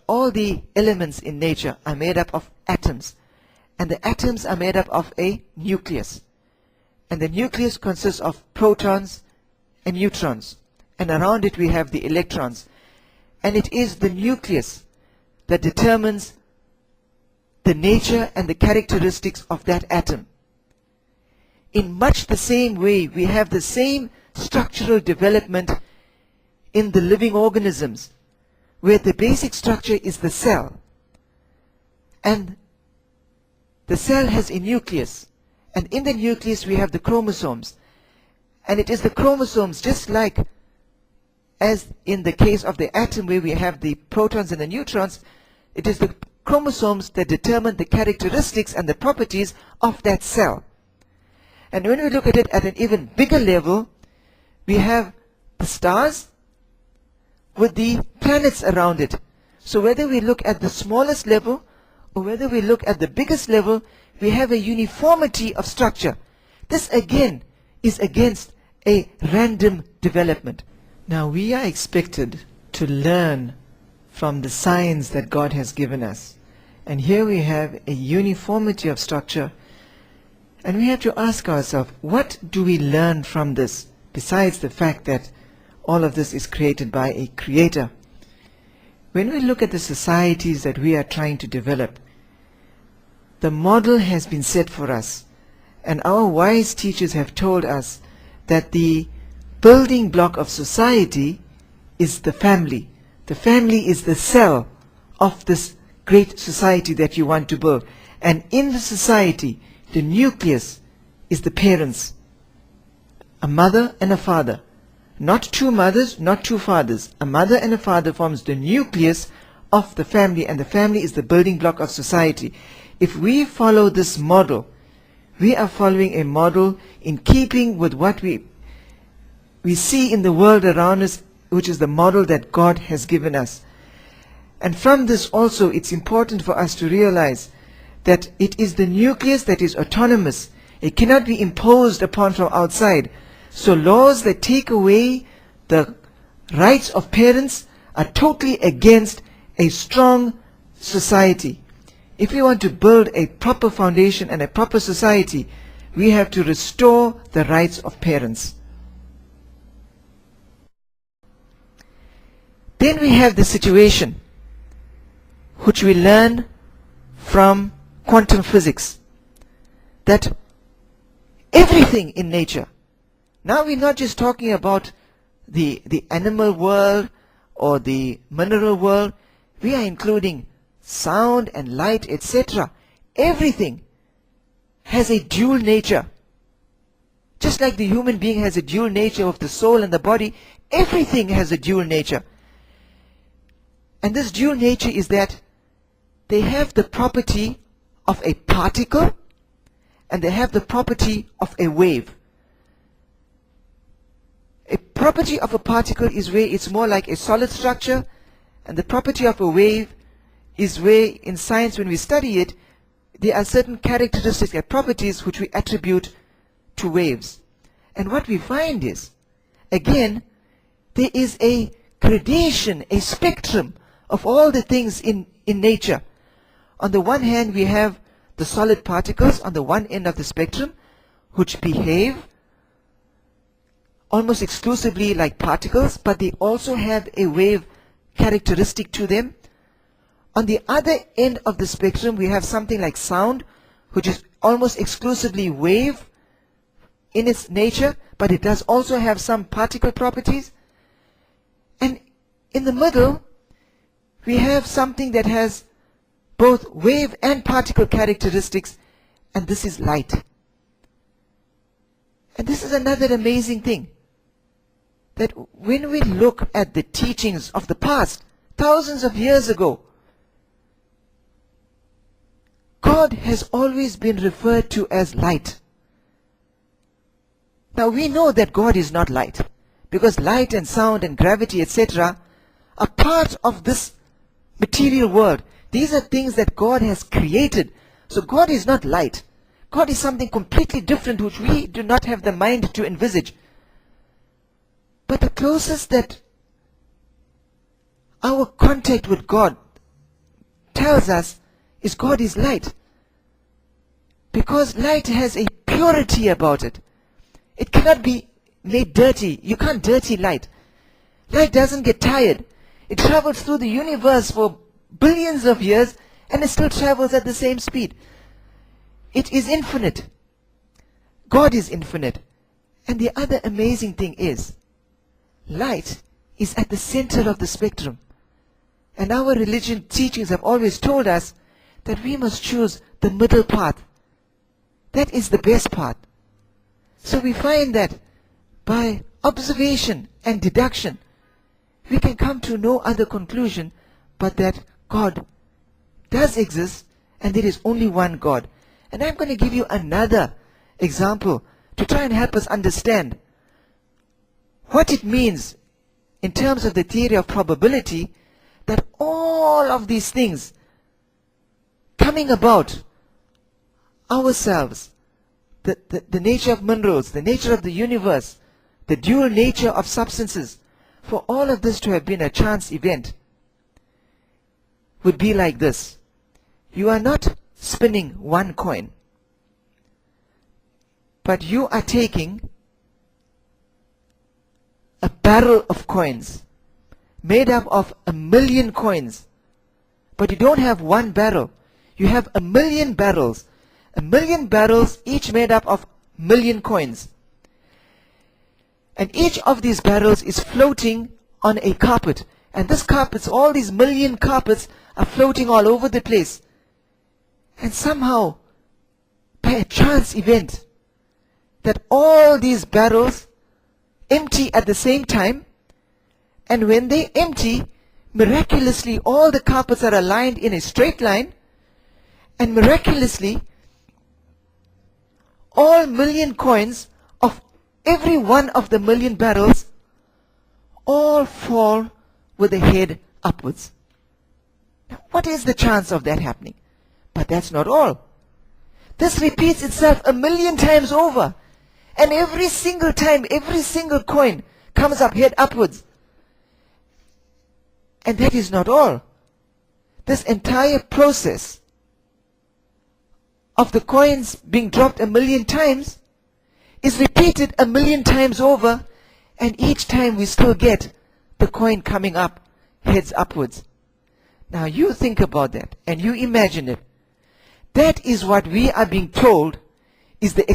all the elements in nature are made up of atoms, and the atoms are made up of a nucleus, and the nucleus consists of protons and neutrons, and around it we have the electrons, and it is the nucleus that determines the nature and the characteristics of that atom. In much the same way, we have the same structural development in the living organisms, where the basic structure is the cell, and the cell has a nucleus, and in the nucleus we have the chromosomes, and it is the chromosomes, just like as in the case of the atom where we have the protons and the neutrons, it is the chromosomes that determine the characteristics and the properties of that cell. And when we look at it at an even bigger level, we have the stars with the planets around it. So whether we look at the smallest level or whether we look at the biggest level, we have a uniformity of structure. This again is against a random development. Now we are expected to learn from the signs that God has given us. And here we have a uniformity of structure. And we have to ask ourselves, what do we learn from this, besides the fact that all of this is created by a creator? When we look at the societies that we are trying to develop, the model has been set for us, and our wise teachers have told us that the building block of society is the family. The family is the cell of this great society that you want to build. And in the society, the nucleus is the parents, a mother and a father. Not two mothers, not two fathers. A mother and a father forms the nucleus of the family, and the family is the building block of society. If we follow this model, we are following a model in keeping with what we see in the world around us, which is the model that God has given us. And from this also, it's important for us to realize that it is the nucleus that is autonomous. It cannot be imposed upon from outside. So laws that take away the rights of parents are totally against a strong society. If we want to build a proper foundation and a proper society, we have to restore the rights of parents. Then we have the situation which we learn from quantum physics, that everything in nature, now we're not just talking about the animal world or the mineral world, we are including sound and light, etc. Everything has a dual nature. Just like the human being has a dual nature of the soul and the body, everything has a dual nature. And this dual nature is that they have the property of a particle and they have the property of a wave. A property of a particle is where it's more like a solid structure, and the property of a wave is where in science when we study it, there are certain characteristics and properties which we attribute to waves. And what we find is, again, there is a gradation, a spectrum of all the things in nature. On the one hand, we have the solid particles on the one end of the spectrum, which behave almost exclusively like particles, but they also have a wave characteristic to them. On the other end of the spectrum, we have something like sound, which is almost exclusively wave in its nature, but it does also have some particle properties. And in the middle, we have something that has both wave and particle characteristics, and this is light. And this is another amazing thing, that when we look at the teachings of the past, thousands of years ago, God has always been referred to as light. Now we know that God is not light, because light and sound and gravity, etc., are part of this material world. These are things that God has created. So God is not light. God is something completely different which we do not have the mind to envisage. But the closest that our contact with God tells us is God is light. Because light has a purity about it. It cannot be made dirty. You can't dirty light. Light doesn't get tired. It travels through the universe for billions of years and it still travels at the same speed. It is infinite. God is infinite. And the other amazing thing is, light is at the center of the spectrum. And our religion teachings have always told us that we must choose the middle path. That is the best path. So we find that by observation and deduction, we can come to no other conclusion but that God does exist and there is only one God. And I'm going to give you another example to try and help us understand what it means in terms of the theory of probability that all of these things coming about, ourselves, the nature of minerals, the nature of the universe, the dual nature of substances, for all of this to have been a chance event would be like this. You are not spinning one coin, but you are taking a barrel of coins made up of 1,000,000 coins. But you don't have one barrel. You have 1,000,000 barrels. 1,000,000 barrels, each made up of 1,000,000 coins. And each of these barrels is floating on a carpet. And this carpets, all these 1,000,000 carpets are floating all over the place. And somehow, by a chance event, that all these barrels empty at the same time, and when they empty, miraculously all the carpets are aligned in a straight line, and miraculously all 1,000,000 coins of every one of the 1,000,000 barrels all fall with the head upwards. Now, what is the chance of that happening? But that's not all. This repeats itself 1,000,000 times over. And every single time, every single coin comes up head upwards. And that is not all. This entire process of the coins being dropped 1,000,000 times is repeated 1,000,000 times over, and each time we still get the coin coming up heads upwards. Now you think about that and you imagine it. That is what we are being told is the